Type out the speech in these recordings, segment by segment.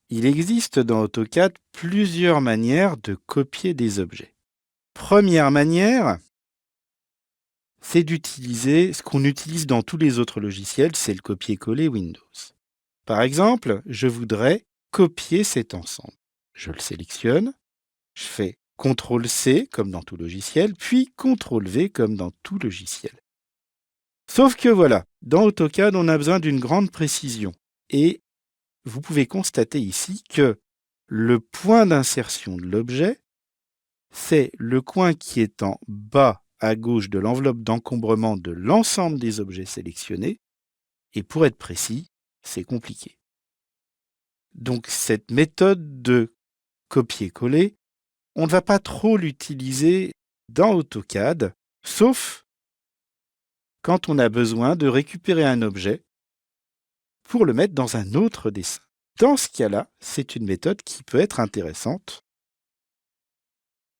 Il existe dans AutoCAD plusieurs manières de copier des objets. Première manière, c'est d'utiliser ce qu'on utilise dans tous les autres logiciels, c'est le copier-coller Windows. Par exemple, je voudrais copier cet ensemble. Je le sélectionne, je fais CTRL-C comme dans tout logiciel, puis CTRL-V comme dans tout logiciel. Sauf que voilà, dans AutoCAD, on a besoin d'une grande précision. Et vous pouvez constater ici que le point d'insertion de l'objet, c'est le coin qui est en bas à gauche de l'enveloppe d'encombrement de l'ensemble des objets sélectionnés. Et pour être précis, c'est compliqué. Donc cette méthode de copier-coller, on ne va pas trop l'utiliser dans AutoCAD, sauf quand on a besoin de récupérer un objet pour le mettre dans un autre dessin. Dans ce cas-là, c'est une méthode qui peut être intéressante,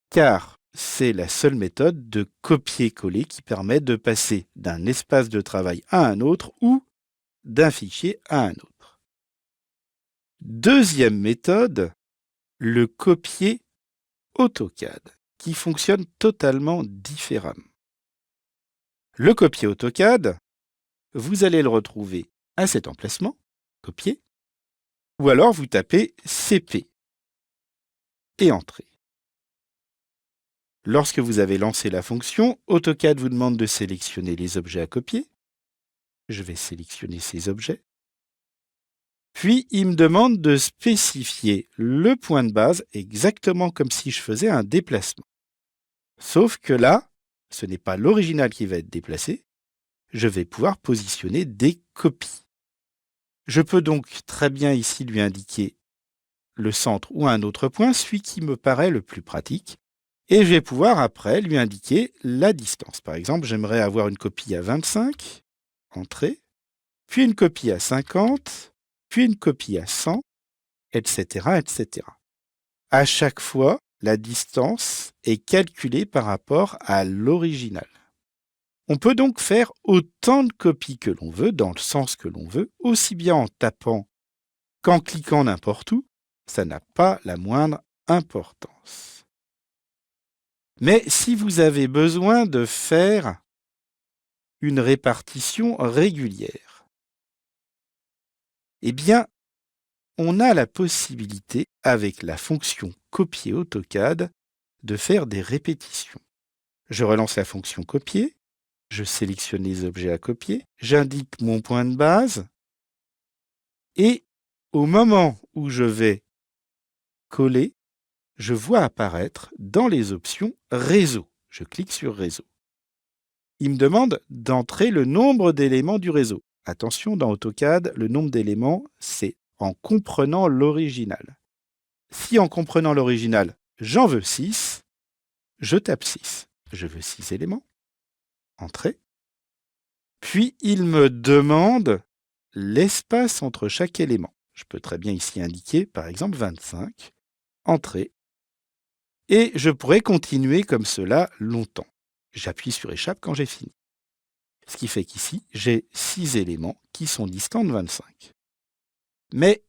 car c'est la seule méthode de copier-coller qui permet de passer d'un espace de travail à un autre ou d'un fichier à un autre. Deuxième méthode, le copier AutoCAD, qui fonctionne totalement différemment. Le copier AutoCAD, vous allez le retrouver à cet emplacement, copier, ou alors vous tapez CP et Entrée. Lorsque vous avez lancé la fonction, AutoCAD vous demande de sélectionner les objets à copier. Je vais sélectionner ces objets. Puis, il me demande de spécifier le point de base exactement comme si je faisais un déplacement. Sauf que là, ce n'est pas l'original qui va être déplacé. Je vais pouvoir positionner des copies. Je peux donc très bien ici lui indiquer le centre ou un autre point, celui qui me paraît le plus pratique. Et je vais pouvoir après lui indiquer la distance. Par exemple, j'aimerais avoir une copie à 25, Entrée, puis une copie à 50, puis une copie à 100, etc., etc. À chaque fois, la distance est calculée par rapport à l'original. On peut donc faire autant de copies que l'on veut, dans le sens que l'on veut, aussi bien en tapant qu'en cliquant n'importe où. Ça n'a pas la moindre importance. Mais si vous avez besoin de faire une répartition régulière, eh bien, on a la possibilité, avec la fonction copier AutoCAD, de faire des répétitions. Je relance la fonction copier, je sélectionne les objets à copier, j'indique mon point de base, et au moment où je vais coller, je vois apparaître dans les options Réseau. Je clique sur Réseau. Il me demande d'entrer le nombre d'éléments du réseau. Attention, dans AutoCAD, le nombre d'éléments, c'est en comprenant l'original. Si en comprenant l'original, j'en veux 6, je tape 6. Je veux 6 éléments. Entrée. Puis, il me demande l'espace entre chaque élément. Je peux très bien ici indiquer, par exemple, 25. Entrée. Et je pourrais continuer comme cela longtemps. J'appuie sur Échappe quand j'ai fini. Ce qui fait qu'ici, j'ai 6 éléments qui sont distants de 25. Mais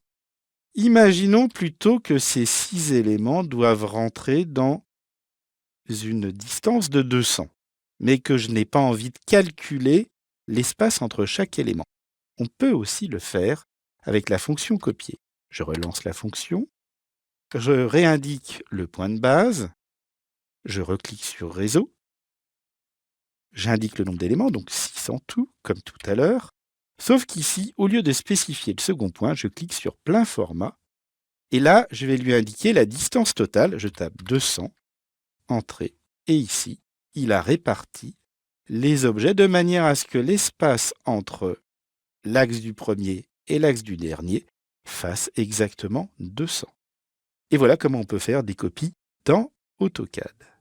imaginons plutôt que ces 6 éléments doivent rentrer dans une distance de 200, mais que je n'ai pas envie de calculer l'espace entre chaque élément. On peut aussi le faire avec la fonction copier. Je relance la fonction, je réindique le point de base, je reclique sur Réseau, j'indique le nombre d'éléments, donc 6 en tout, comme tout à l'heure, sauf qu'ici, au lieu de spécifier le second point, je clique sur plein format, et là, je vais lui indiquer la distance totale, je tape 200, Entrée, et ici, il a réparti les objets de manière à ce que l'espace entre l'axe du premier et l'axe du dernier fasse exactement 200. Et voilà comment on peut faire des copies dans AutoCAD.